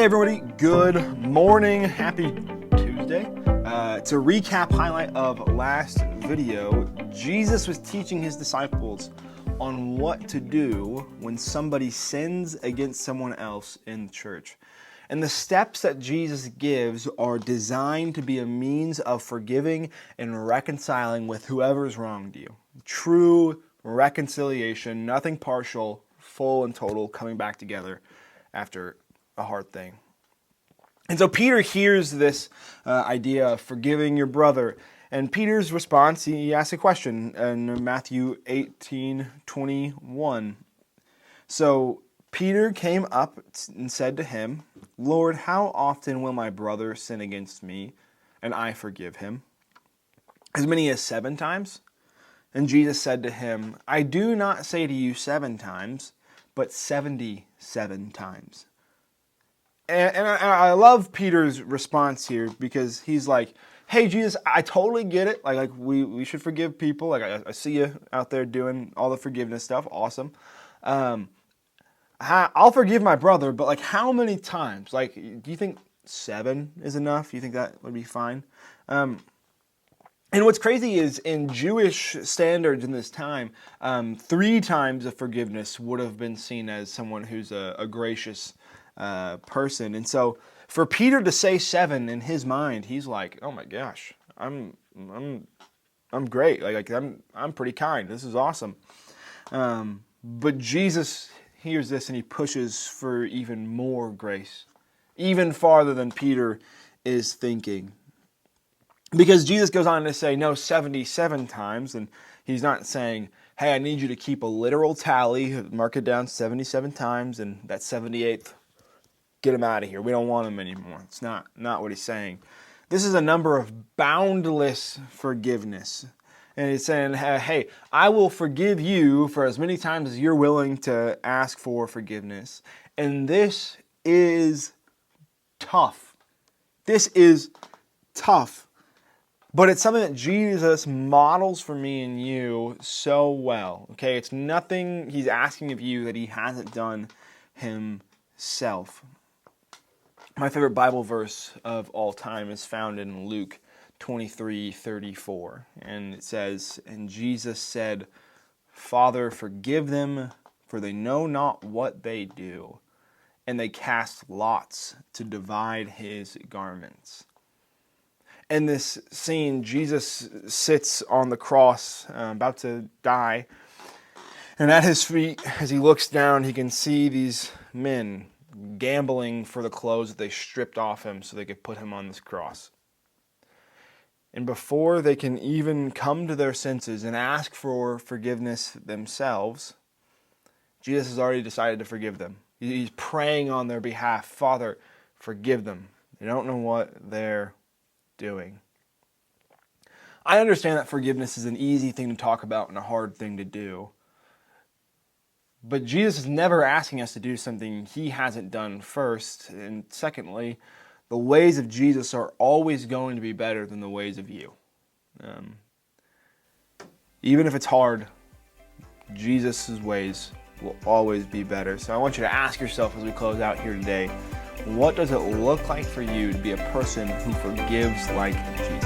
Hey everybody, good morning, happy Tuesday. To recap highlight of last video, Jesus was teaching his disciples on what to do when somebody sins against someone else in the church. And the steps that Jesus gives are designed to be a means of forgiving and reconciling with whoever's wronged you. True reconciliation, nothing partial, full and total, coming back together after a hard thing. And so Peter hears this idea of forgiving your brother. And Peter's response, he asks a question in Matthew 18:21. So Peter came up and said to him, "Lord, how often will my brother sin against me, and I forgive him? As many as 7 times?" And Jesus said to him, "I do not say to you 7 times, but 77 times. And I love Peter's response here because he's like, "Hey Jesus, I totally get it. Like we should forgive people. Like I see you out there doing all the forgiveness stuff. Awesome. I'll forgive my brother, but like how many times? Like, do you think 7 is enough? Do you think that would be fine?" And what's crazy is in Jewish standards in this time, 3 times of forgiveness would have been seen as someone who's a gracious person. And so for Peter to say 7 in his mind, he's like, "Oh my gosh, I'm great. Like I'm pretty kind. This is awesome." But Jesus hears this and he pushes for even more grace, even farther than Peter is thinking. Because Jesus goes on to say, no, 77 times, and he's not saying, "Hey, I need you to keep a literal tally, mark it down 77 times, and that 78th, get him out of here. We don't want him anymore." It's not what he's saying. This is a number of boundless forgiveness. And he's saying, hey, I will forgive you for as many times as you're willing to ask for forgiveness. And this is tough. This is tough. But it's something that Jesus models for me and you so well. Okay, it's nothing he's asking of you that he hasn't done himself. My favorite Bible verse of all time is found in Luke 23:34. And it says, "And Jesus said, 'Father, forgive them, for they know not what they do.' And they cast lots to divide his garments." In this scene, Jesus sits on the cross, about to die. And at his feet, as he looks down, he can see these men gambling for the clothes that they stripped off him so they could put him on this cross. And before they can even come to their senses and ask for forgiveness themselves, Jesus has already decided to forgive them. He's praying on their behalf. "Father, forgive them. They don't know what they're doing." I understand that forgiveness is an easy thing to talk about and a hard thing to do. But Jesus is never asking us to do something he hasn't done first. And secondly, the ways of Jesus are always going to be better than the ways of you. Even if it's hard, Jesus' ways will always be better. So I want you to ask yourself as we close out here today, what does it look like for you to be a person who forgives like Jesus?